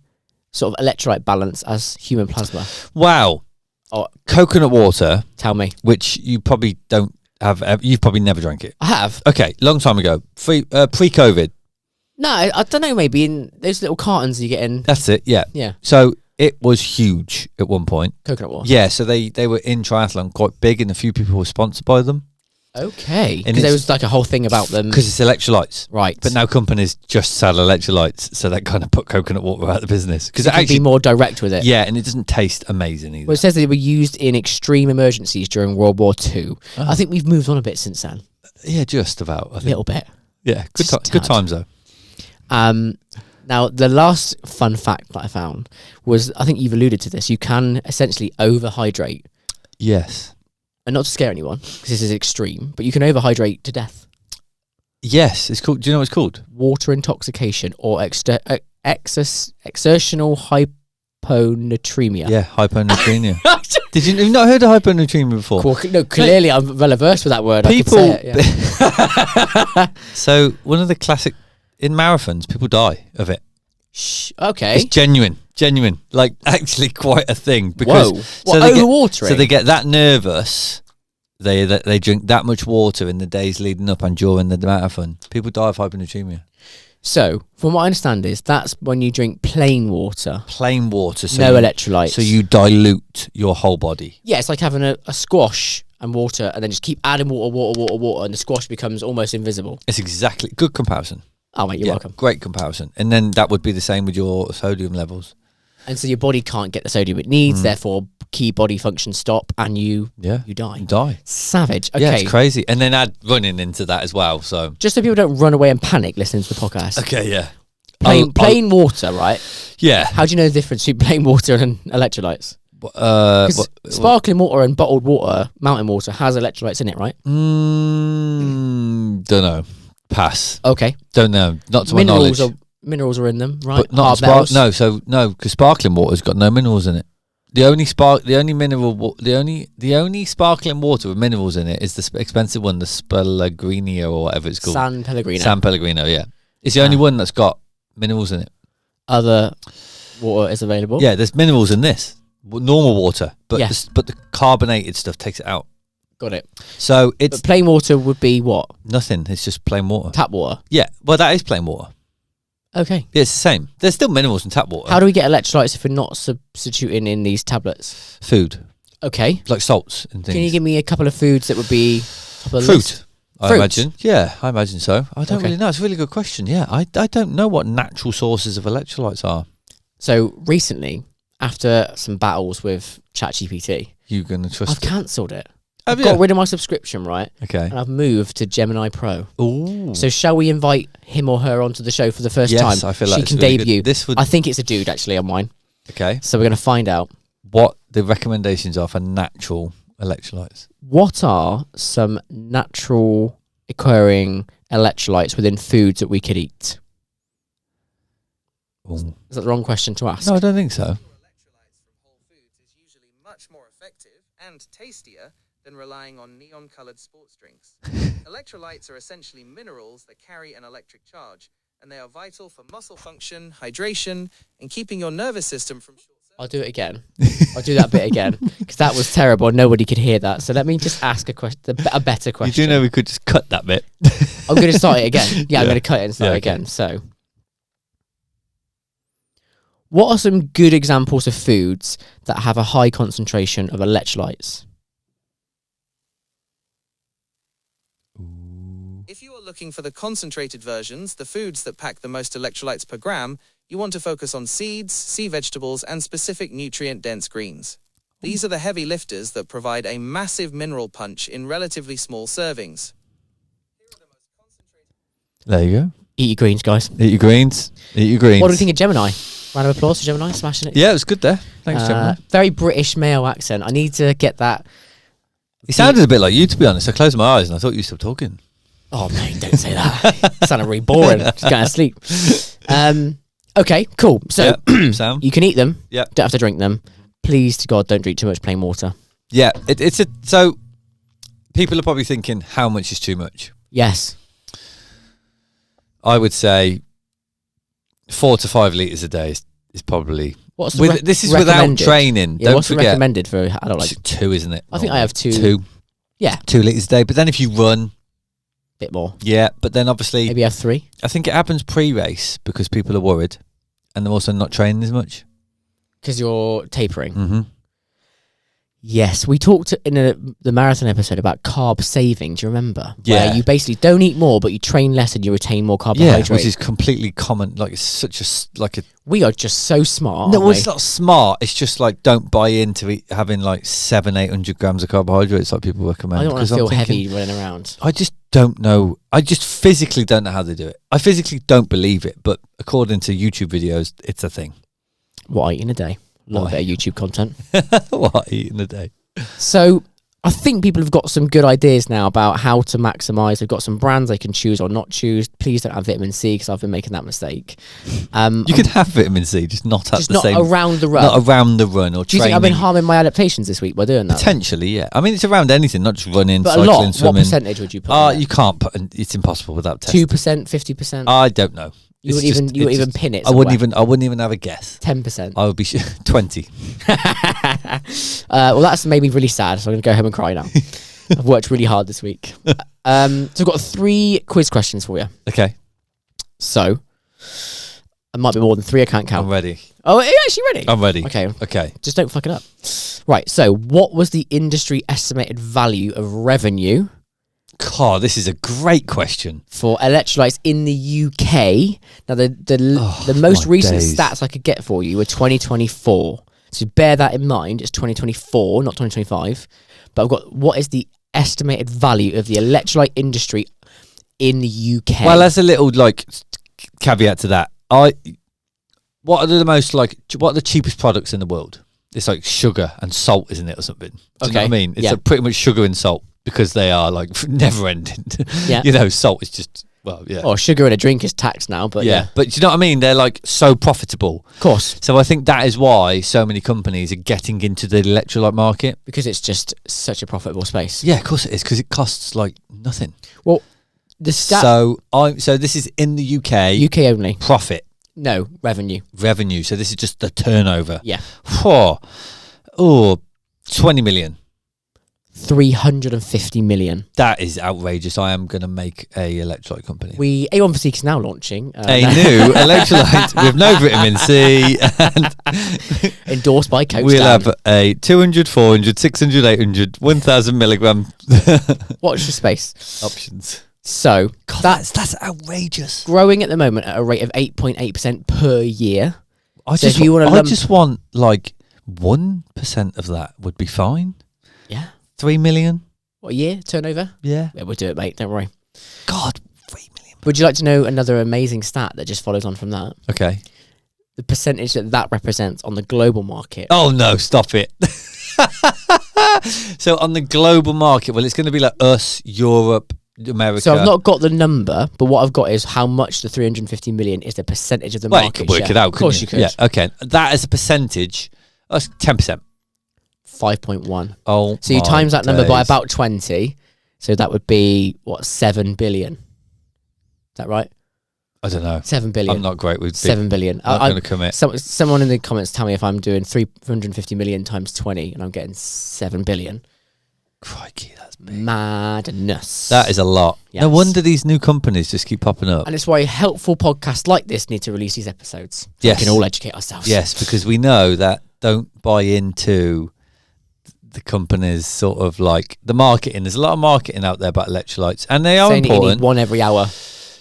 sort of electrolyte balance as human plasma. Wow. Oh, Coconut water, tell me. which you probably don't have, you've probably never drank it. I have. Okay, long time ago, pre-COVID. No, I don't know, maybe in those little cartons you get in. That's it, yeah. Yeah, So it was huge at one point. coconut water. Yeah, so they were in triathlon quite big, and a few people were sponsored by them. Okay. And Because there it's- was like a whole thing about them. Because it's electrolytes. Right. But now companies just sell electrolytes, so that kind of put coconut water out of the business. Because you it can actually, be more direct with it. yeah, and it doesn't taste amazing either. Well, it says they were used in extreme emergencies during World War II. Oh. I think we've moved on a bit since then. Yeah, just about. I A think. little bit. Yeah, Just good tad. times though. Now, the last fun fact that I found was, I think you've alluded to this, you can essentially overhydrate. Yes. And not to scare anyone, because this is extreme, but you can overhydrate to death. Yes, it's called. Do you know what it's called? Water intoxication or exertional hyponatremia. Yeah, hyponatremia. Did you not heard of hyponatremia before? Cool. No, clearly I'm well versed with that word. People. I could say it, yeah. So one of the classic in marathons, people die of it. Okay. It's genuine, like actually quite a thing. Because Whoa. so What, they overwatering? so they get that nervous. They drink that much water in the days leading up and during the marathon. People die of hyponatremia. So, from what I understand is, that's when you drink plain water. Plain water, so No you, electrolytes. so you dilute your whole body. Yeah, it's like having a squash and water, and then just keep adding water, and the squash becomes almost invisible. It's exactly good comparison. Oh, mate, you're Yeah, welcome. great comparison. And then that would be the same with your sodium levels. And so your body can't get the sodium it needs, therefore key body functions stop, and you die. You die. Savage. Okay. Yeah, it's crazy. And then add running into that as well. So Just so people don't run away and panic listening to the podcast. okay, yeah, Plain water, right? yeah. How do you know the difference between plain water and electrolytes? Because sparkling water and bottled water, mountain water, has electrolytes in it, right? Don't know. Pass. Okay. Don't know. Not to my knowledge. Minerals are in them, right? But not Hard metals. no, because sparkling water's got no minerals in it. The only sparkling water with minerals in it is the expensive one, the Pellegrino or whatever it's called. San Pellegrino. San Pellegrino, yeah. It's the only one that's got minerals in it. Other water is available. Yeah, there's minerals in this normal water, but Yeah. but the carbonated stuff takes it out. Got it. So it's But plain water would be what? nothing. It's just plain water. Tap water. Yeah, well, that is plain water. Okay. Yeah, it's the same. There's still minerals in tap water. How do we get electrolytes if we're not substituting in these tablets? Food, Okay. like salts and things. Can you give me a couple of foods that would be top of the Fruit? list? I Fruit? imagine. Yeah, I imagine so. I don't Okay. really know. It's a really good question. Yeah, I don't know what natural sources of electrolytes are. So recently, after some battles with ChatGPT, You gonna trust I've it? cancelled it. Have I've you? got rid of my subscription, right? Okay. And I've moved to Gemini Pro. Ooh. So shall we invite him or her onto the show for the first Yes, time? I feel she like it's can really good. debut. This would I think it's a dude actually on mine. okay. So we're going to find out. What the recommendations are for natural electrolytes? What are some natural occurring electrolytes within foods that we could eat? Ooh. Is that the wrong question to ask? No, I don't think so. Electrolytes from whole foods is usually much more effective and tastier than relying on neon-colored sports drinks. Electrolytes are essentially minerals that carry an electric charge, and they are vital for muscle function, hydration, and keeping your nervous system from short circuit. I'll do it again. I'll do that bit again because that was terrible. Nobody could hear that. So let me just ask a question, a better You question. do know we could just cut that bit. I'm going to start it again. Yeah, I'm Yeah. going to cut it and start Yeah, it okay. again. So What are some good examples of foods that have a high concentration of electrolytes? If you are looking for the concentrated versions, the foods that pack the most electrolytes per gram, you want to focus on seeds, sea vegetables, and specific nutrient-dense greens. These are the heavy lifters that provide a massive mineral punch in relatively small servings. There you go. Eat your greens, guys. Eat your greens. Eat your greens. What do we think of Gemini? Round of applause for Gemini, smashing it. Yeah, it was good there. Thanks, Gemini. Very British male accent. I need to get that. He sounded a bit like you, to be honest. I closed my eyes and I thought you stopped talking. Oh, mate, don't say that. Sounded really boring. Just going to sleep. Okay, cool. So Sam? you can eat them. Yeah. Don't have to drink them. Please to God, don't drink too much plain water. Yeah, so people are probably thinking, how much is too much? Yes. I would say 4 to 5 litres a day is probably... What's the this is without recommended? training. Yeah, Don't what's forget. the recommended for adult? Like, It's 2, isn't it? I think I have 2. 2. Yeah. 2 litres a day. But then if you run... Bit more. Yeah, but then obviously... Maybe I have 3. I think it happens pre-race because people are worried and they're also not training as much. Because you're tapering. Mm-hmm. Yes, we talked in the marathon episode about carb saving. Do you remember? Yeah. Where you basically don't eat more, but you train less and you retain more Yeah, carbohydrate. which is completely common. Like, it's such a... We are just so smart. No, aren't well, we? it's not smart. It's just like, don't buy into having like 700-800 grams of carbohydrates like people recommend. I don't want to 'cause I'm feel thinking, heavy running around. I just don't know. I just physically don't know how they do it. I physically don't believe it, but according to YouTube videos, it's a thing. What I eat in a day? A little What? bit of YouTube content. What I eat in a day. So I think people have got some good ideas now about how to maximise. They've got some brands they can choose or not choose. Please don't have vitamin C because I've been making that mistake. You can have vitamin C, just not at just the not same. around the run. Not around the run or Do you training. think I've been harming my adaptations this week by doing that? Potentially, yeah. I mean, it's around anything, not just running, But a cycling, lot. What swimming. percentage would you put? You can't put. It's impossible without testing. 2%, 50%. I don't know. You It's wouldn't just- even pin it. I wouldn't even have a guess. 10%. I would be 20. Well, that's made me really sad, so I'm going to go home and cry now. I've worked really hard this week. So I've got 3 quiz questions for you. Okay, So, it might be more than 3, I can't count. I'm ready. Oh, are you actually ready? I'm ready. Okay, Okay. just don't fuck it up. Right, so what was the industry estimated value of revenue God, this is a great question. for electrolytes in the UK? Now, the most my recent days. stats I could get for you were 2024. So bear that in mind. It's 2024, not 2025. But I've got what is the estimated value of the electrolyte industry in the UK? Well, as a little like caveat to that, what are the cheapest products in the world? It's like sugar and salt, isn't it, or something? Do you know what I mean? It's Yeah. like pretty much sugar and salt because they are like never ending. Yeah. You know, salt is just yeah. Oh, sugar in a drink is taxed now, but yeah. But do you know what I mean? They're like so profitable. Of course, So I think that is why so many companies are getting into the electrolyte market. because it's just such a profitable space. Yeah, of course it is, because it costs like nothing. Well, the stat So this is in the UK. UK only. Profit No, revenue. revenue. So this is just the turnover. Yeah. Oh, 20 million. 350 million. That is outrageous. I am going to make a electrolyte company. A1 Physique is now launching. A new electrolyte with no vitamin C, and Endorsed by Coach we'll Dan. have a 200, 400, 600, 800, 1,000 milligram Watch the space. options. So, God, that's that's outrageous. growing at the moment at a rate of 8.8% per year. I So just, if you wanna I lump- just want like 1% of that would be fine. Yeah. 3 million. What, a year turnover? Yeah. Yeah, we'll do it, mate. Don't worry. God, 3 million. Would you like to know another amazing stat that just follows on from that? Okay. The percentage that represents on the global market. Oh no, stop it. So on the global market, well, it's going to be like us, Europe, America. So I've not got the number, but what I've got is how much the 350 million is the percentage of the Well, you market could work share. it out, Of course couldn't you you? could. Yeah, okay. That as a percentage, that's 10%. 5.1. Oh, So you my times that number by days. about 20. So that would be, what, 7 billion? Is that right? I don't know. 7 billion. I'm not great with 7 billion. I'm not going to commit. Someone in the comments tell me if I'm doing 350 million times 20 and I'm getting 7 billion. Crikey, that's big. Madness. That is a lot. Yes. No wonder these new companies just keep popping up. And it's why helpful podcasts like this need to release these episodes. So Yes. we can all educate ourselves. Yes, because we know that don't buy into the company's sort of like the marketing. There's a lot of marketing out there about electrolytes, and they are Saying that you important. need one every hour.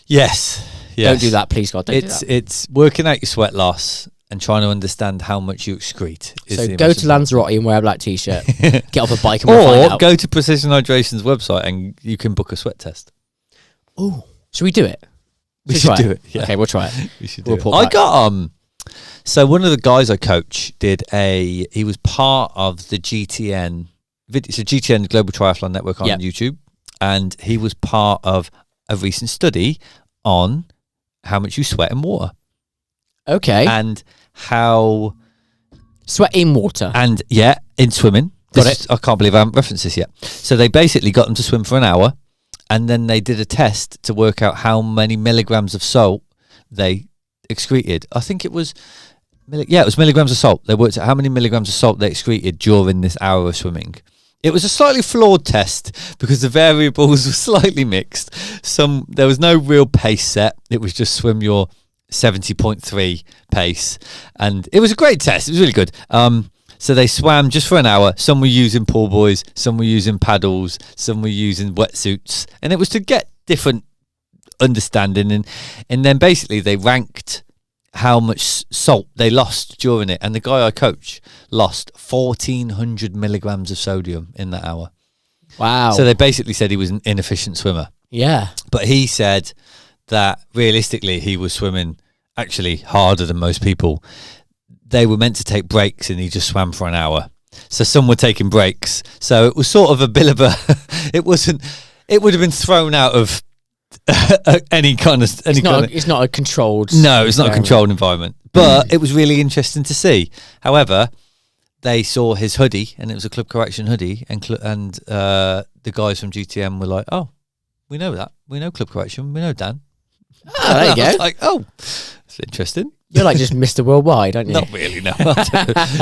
Yes. Don't do that, please, God. Don't do that. It's working out your sweat loss and trying to understand how much you excrete. So go to Lanzarote and wear a black t-shirt. Get off a bike and we'll or find out. go to Precision Hydration's website and you can book a sweat test. Oh, should we do it? We should do it. Yeah. Okay, we'll try it. We should We'll do it. report I back. got so one of the guys I coach he was part of the GTN video, so GTN Global Triathlon Network on Yep. YouTube, and he was part of a recent study on how much you sweat in water Okay. and how Sweat in water. and in swimming. Got I can't believe I haven't referenced this yet. So they basically got them to swim for an hour, and then they did a test to work out how many milligrams of salt they excreted. I think it was it was milligrams of salt. They worked out how many milligrams of salt they excreted during this hour of swimming. It was a slightly flawed test because the variables were slightly mixed. There was no real pace set. It was just swim your 70.3 pace, and it was a great test. It was really good. So they swam just for an hour. Some were using pool buoys, some were using paddles, some were using wetsuits, and it was to get different understanding. And then basically they ranked how much salt they lost during it. And the guy I coach lost 1,400 milligrams of sodium in that hour. Wow. So they basically said he was an inefficient swimmer. Yeah. But he said that realistically he was swimming actually harder than most people. They were meant to take breaks and he just swam for an hour. So some were taking breaks. So it was sort of a bit of a it would have been thrown out of It's not a controlled. No, it's not a controlled environment. But it was really interesting to see. However, they saw his hoodie, and it was a Club Correction hoodie, and the guys from GTM were like, "Oh, we know that. We know Club Correction. We know Dan." Oh, there you go. I was like, "Oh, that's interesting." You're like just Mr. Worldwide, aren't you? Not really, no.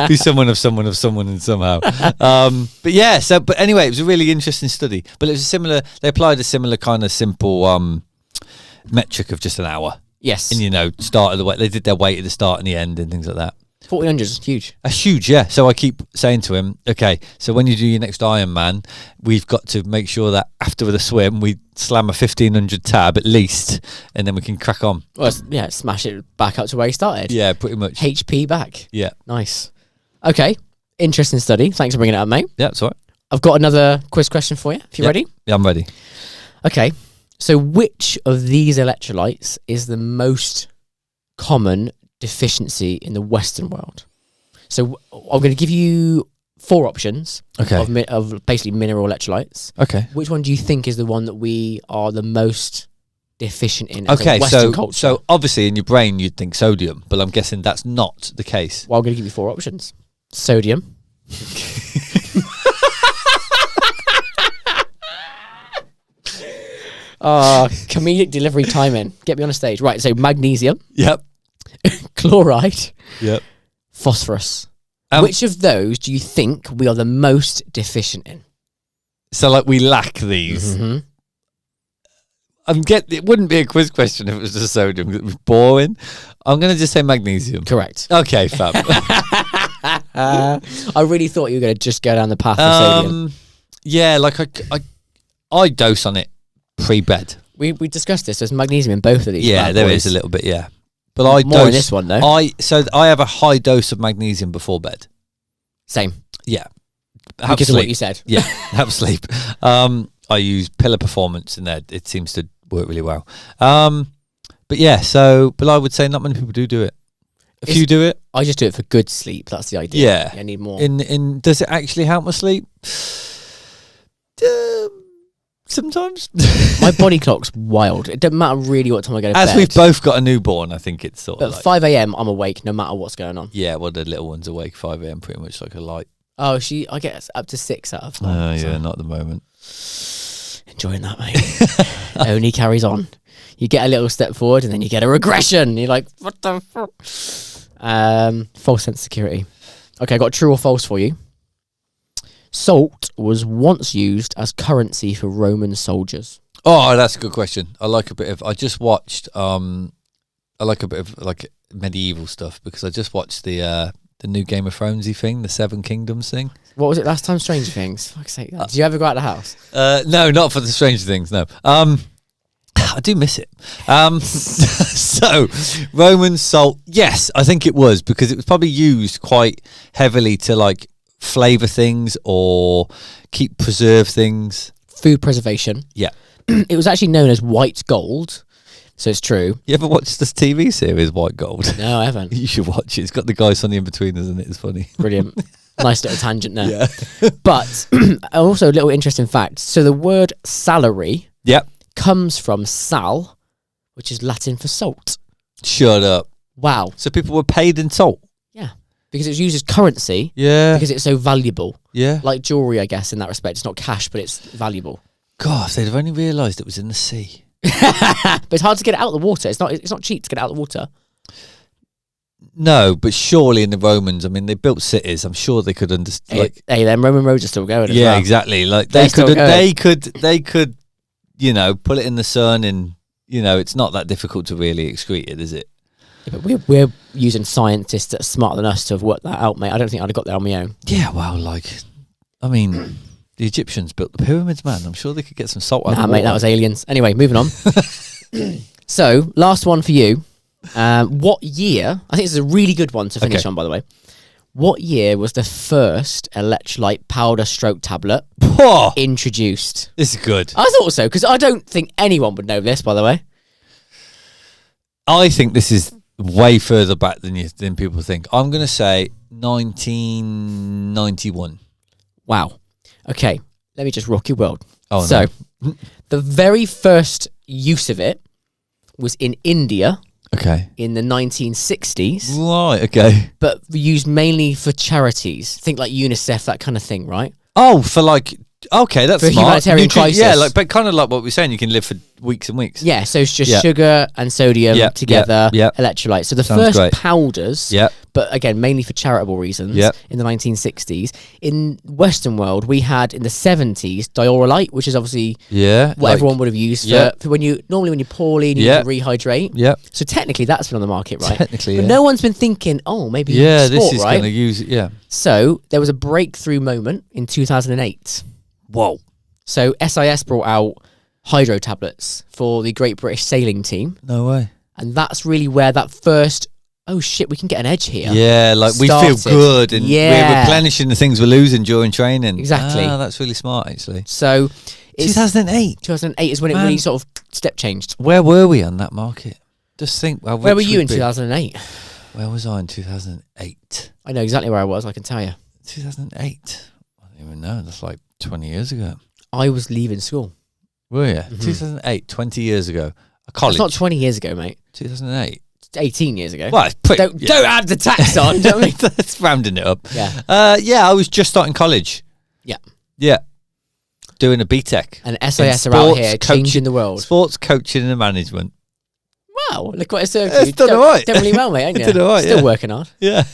Be someone of someone of someone and somehow. But yeah, but anyway, it was a really interesting study. But it was they applied a similar kind of simple metric of just an hour. Yes. And, start of the weight. They did their weight at the start and the end and things like that. 1400 is huge. That's huge, yeah. So I keep saying to him, okay, so when you do your next Ironman, we've got to make sure that after the swim, we slam a 1500 tab at least, and then we can crack on. Well, smash it back up to where he started. Yeah, pretty much. HP back. Yeah. Nice. Okay. Interesting study. Thanks for bringing it up, mate. Yeah, that's all right. I've got another quiz question for you, if you're ready. Yeah, I'm ready. Okay. So which of these electrolytes is the most common deficiency in the Western world? So I'm going to give you 4 options of basically mineral electrolytes. Okay. Which one do you think is the one that we are the most deficient in as a Okay, Western culture? so obviously in your brain you'd think sodium, but I'm guessing that's not the case. Well, I'm going to give you 4 options. Sodium. Comedic delivery timing. Get me on a stage. Right, so magnesium, Yep. chloride, Yep. phosphorus. Which of those do you think we are the most deficient in? So like we lack these. Mm-hmm. It wouldn't be a quiz question if it was just sodium. It was boring. I'm going to just say magnesium. Correct. Okay, fab. I really thought you were going to just go down the path of sodium. Yeah, like I dose on it pre-bed. We discussed this. There's magnesium in both of these. Yeah, there is a little bit. Yeah, but I more dose in this one though. I have a high dose of magnesium before bed. Same. Yeah, Because of what you said. Yeah, have sleep. I use Pillar Performance in there. It seems to work really well. But yeah, but I would say not many people do it. If you do it, I just do it for good sleep. That's the idea. Yeah, I need more. Does it actually help my sleep? Sometimes. My body clock's wild. It doesn't matter really what time I go to bed. As we've both got a newborn, I think it's sort of At 5 a.m, I'm awake no matter what's going on. Yeah, well, the little one's awake 5 a.m, pretty much like a light. Oh, I get up to 6 out of 5. Oh, yeah, not at the moment. Enjoying that, mate. Only carries on. You get a little step forward and then you get a regression. You're like, what the fuck? False sense of security. Okay, I got true or false for you. Salt was once used as currency for Roman soldiers. Oh, that's a good question. I like a bit of. I just watched. I like a bit of like medieval stuff because I just watched the new Game of Thronesy thing, the Seven Kingdoms thing. What was it last time? Stranger Things. Fuck's sake. Did you ever go out of the house? No, not for the Stranger Things. No. I do miss it. So, Roman salt. Yes, I think it was because it was probably used quite heavily to like flavour things or preserve things. Food preservation. Yeah. It was actually known as white gold. So it's true. You ever watched this TV series, White Gold? No, I haven't. You should watch it. It's got the guy on the in-betweeners and it's funny. Brilliant. Nice little tangent there. Yeah. But also a little interesting fact. So the word salary Yep. comes from sal, which is Latin for salt. Shut up. Wow. So people were paid in salt? Yeah. Because it's used as currency. Yeah. Because it's so valuable. Yeah. Like jewellery, I guess, in that respect. It's not cash, but it's valuable. God, if they'd have only realised it was in the sea. But it's hard to get it out of the water. It's not cheap to get it out of the water. No, but surely in the Romans, I mean, they built cities. I'm sure they could understand. Like, Hey, them Roman roads are still going. As yeah, well. exactly. Like They're still going. they could, you know, put it in the sun, and you know, it's not that difficult to really excrete it, is it? Yeah, but we're using scientists that are smarter than us to have worked that out, mate. I don't think I'd have got there on my own. Yeah, well, like, I mean, the Egyptians built the pyramids, man. I'm sure they could get some salt out of the Mate, water. that was aliens. Anyway, moving on. So, last one for you. What year? I think this is a really good one to finish on, by the way. What year was the first electrolyte powder stroke tablet Whoa, introduced? this is good. I thought so, because I don't think anyone would know this, by the way. I think this is way further back than people think. I'm going to say 1991. Wow. Okay, let me just rock your world. Oh, so, no. the very first use of it was in India Okay. in the 1960s, Right, okay. but used mainly for charities. Think like UNICEF, that kind of thing, right? Oh, for like, okay, that's For smart. humanitarian crisis. Yeah, like, but kind of like what we're saying, you can live for weeks and weeks. Yeah, so it's just Yeah. sugar and sodium Yeah, together, yeah, yeah. electrolytes. So the Sounds first great. powders, Yeah. but again, mainly for charitable reasons, Yeah. in the 1960s. In Western world, we had in the 70s Diorolite, which is obviously Yeah. what everyone would have used yeah. for when you poorly and you Yeah. need to rehydrate. Yeah. So technically that's been on the market, right? Technically, But yeah. no one's been thinking, oh, maybe Yeah, sport, this is right? going to use it. Yeah. So there was a breakthrough moment in 2008. Whoa. So SIS brought out hydro tablets for the Great British Sailing Team. No way. And that's really where that first, oh shit, we can get an edge here. Yeah, like we feel started. good and Yeah. we're replenishing the things we're losing during training. Exactly. Ah, that's really smart, actually. So it's 2008. 2008 is when it Man. really sort of step changed. Where were we on that market? Just think. How Where were rich you we'd in be. 2008? Where was I in 2008? I know exactly where I was, I can tell you. 2008? I don't even know. That's like 20 years ago. I was leaving school. Were you? 2008, 20 years ago. A college. It's not 20 years ago, mate. 2008. It's 18 years ago. Well, it's pretty, Don't add the tax on, do you know what I mean? That's rounding it up. Yeah. Yeah, I was just starting college. Yeah. Yeah. Doing a BTEC. And SIS are out here changing the world. Sports coaching and management. Wow, look what it served It's you. done all right. Done really well, mate, ain't you? Did all right, Still yeah. working hard. Yeah.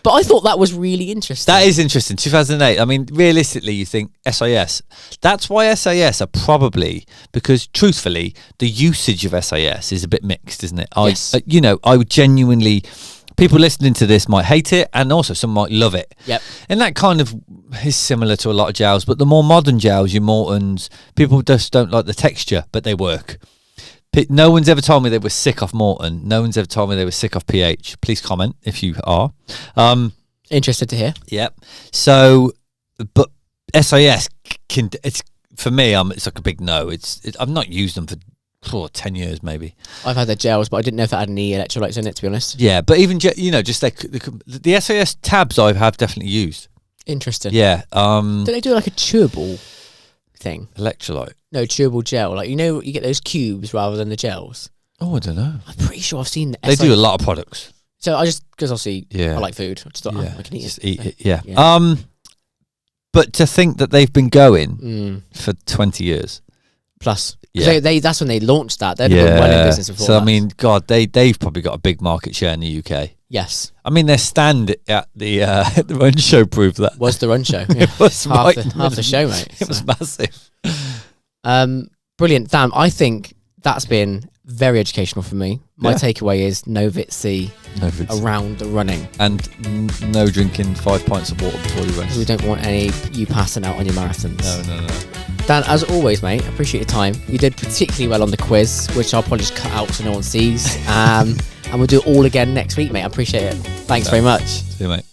But I thought that was really interesting. That is interesting. 2008. I mean, realistically, you think SIS. That's why SIS are probably, because truthfully, the usage of SIS is a bit mixed, isn't it? Yes. I would genuinely, people listening to this might hate it, and also some might love it. Yep. And that kind of is similar to a lot of gels, but the more modern gels, your Mortons, people just don't like the texture, but they work. No one's ever told me they were sick off Morton. No one's ever told me they were sick off pH. Please comment if you are. Interested to hear. Yep. So, but SIS can. It's for me. It's like a big no. I've not used them for 10 years maybe. I've had their gels, but I didn't know if it had any electrolytes in it, to be honest. Yeah, but even just the SIS tabs I have definitely used. Interesting. Yeah. Don't they do like a chewable thing? Electrolyte. No, chewable gel. Like, you get those cubes rather than the gels. Oh, I don't know. I'm pretty sure I've seen They do a lot of products. So I just, because obviously Yeah. I like food, I just thought, Yeah. I can eat Just it. eat it. Yeah. Yeah. But to think that they've been going for 20 years, plus. Yeah. That's when they launched that. They've been well in business before. So that. I mean, God, they've probably got a big market share in the UK. Yes. I mean, their stand at the run show proved that. Was the run show. Yeah. It was half the show, mate. It was massive. Brilliant. Dan, I think that's been very educational for me. My Yeah. takeaway is no Vit C around the running. And no drinking 5 pints of water before you run. We don't want any you passing out on your marathons. No. Dan, as always, mate, appreciate your time. You did particularly well on the quiz, which I'll probably just cut out so no one sees. And we'll do it all again next week, mate. I appreciate it. Thanks very much. See you, mate.